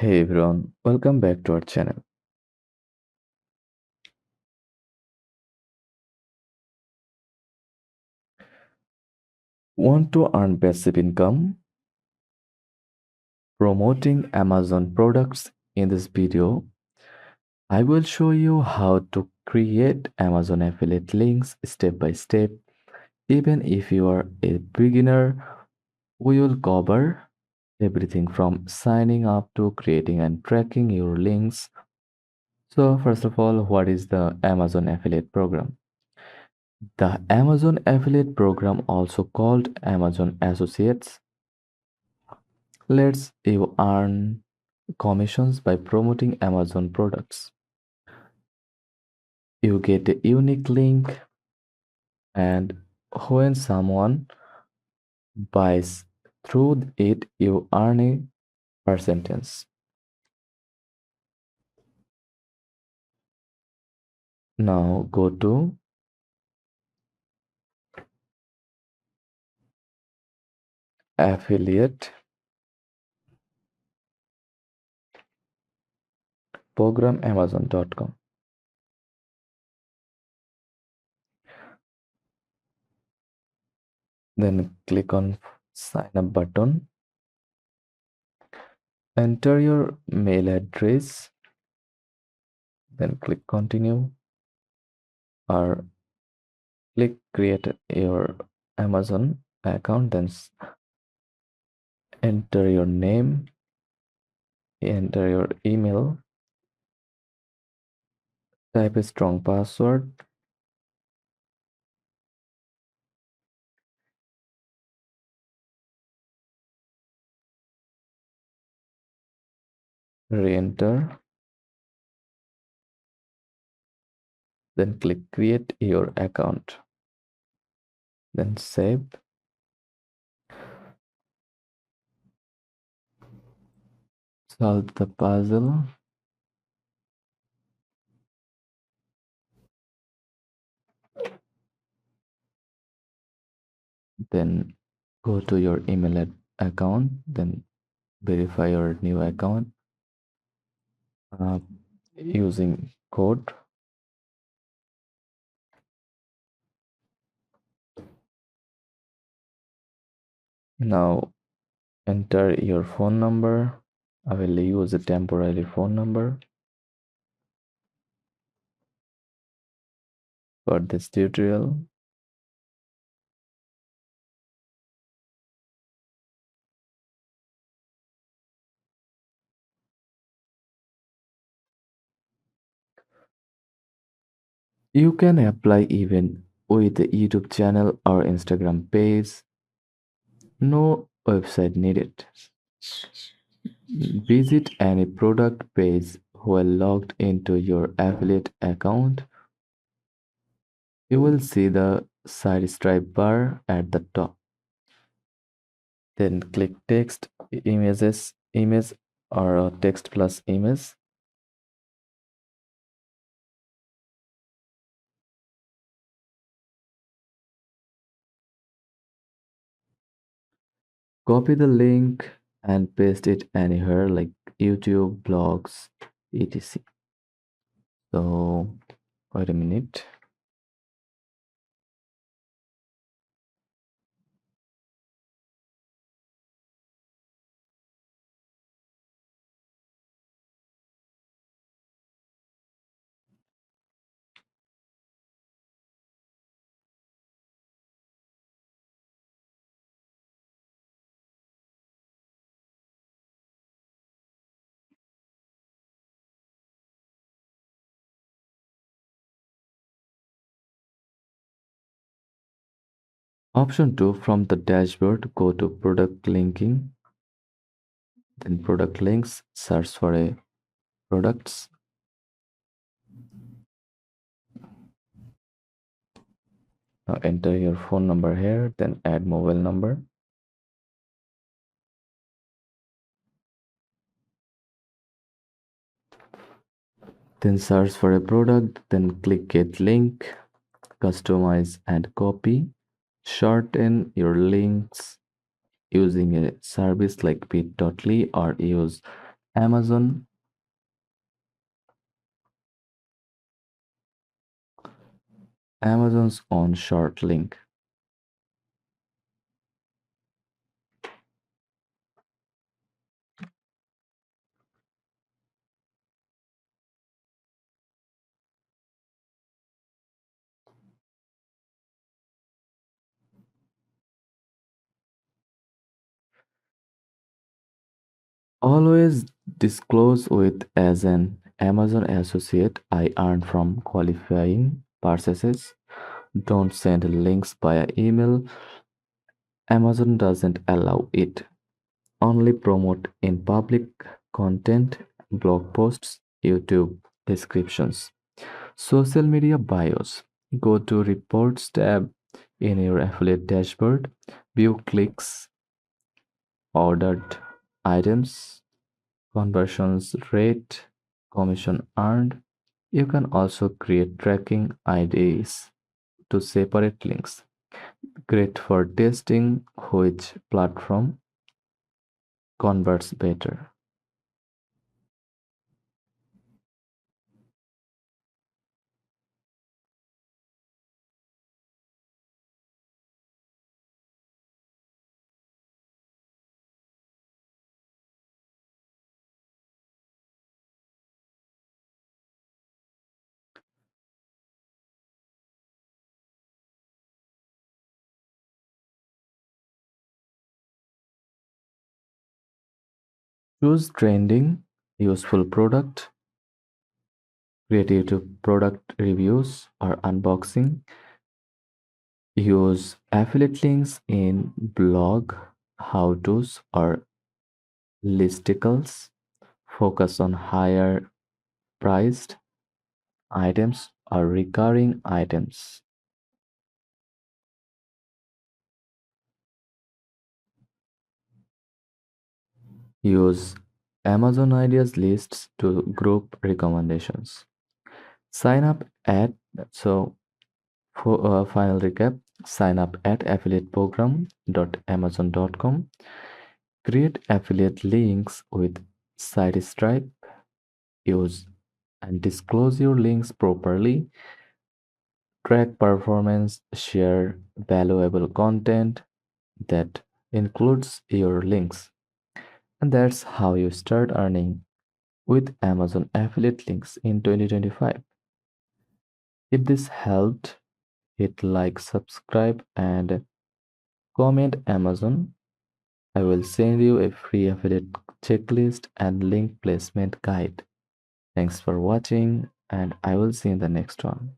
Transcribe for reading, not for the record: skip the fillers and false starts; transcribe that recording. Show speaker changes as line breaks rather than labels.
Hey everyone, welcome back to our channel. Want to earn passive income? Promoting Amazon products. In this video, I will show you how to create Amazon affiliate links step by step. Even if you are a beginner, we will cover everything from signing up to creating and tracking your links. So, first of all, what is the Amazon affiliate program? The Amazon affiliate program, also called Amazon Associates, lets you earn commissions by promoting Amazon products. You get a unique link, and when someone buys through it, you earn a percentage. Now go to affiliate program amazon.com. Then click on sign up button. Enter your mail address. Then click continue or click create your Amazon account. Then enter your name, enter your email, type a strong password, re-enter, then click create your account, then save, solve the puzzle, then go to your email account, then verify your new account uh, using code. Now enter your phone number. I will use a temporary phone number for this tutorial. You can apply even with a YouTube channel or Instagram page. No website needed. Visit any product page while logged into your affiliate account. You will see the side stripe bar at the top. Then click text, images, image or text plus image. Copy the link and paste it anywhere like YouTube, blogs, etc. So wait a minute. Option 2, from the dashboard, go to product linking. Then product links, search for a products. Now enter your phone number here, then add mobile number. Then search for a product, then click get link, customize and copy. Shorten your links using a service like bit.ly or use Amazon Amazon's own short link. Always disclose with as an Amazon associate I earned from qualifying purchases. Don't send links via email. Amazon doesn't allow it. Only promote in public content, blog posts, YouTube descriptions, social media bios. Go to reports tab in your affiliate dashboard, view clicks, ordered items, conversions rate, commission earned. You can also create tracking IDs to separate links. Great for testing which platform converts better. Choose trending, useful product, creative product reviews or unboxing. Use affiliate links in blog, how-tos or listicles. Focus on higher priced items or recurring items. Use Amazon ideas lists to group recommendations. Sign up at so for final recap, sign up at affiliateprogram.amazon.com. Create affiliate links with SiteStripe. Use and disclose your links properly. Track performance. Share valuable content that includes your links. And that's how you start earning with Amazon affiliate links in 2025. If this helped, hit like, subscribe, and comment Amazon. I will send you a free affiliate checklist and link placement guide. Thanks for watching, and I will see you in the next one.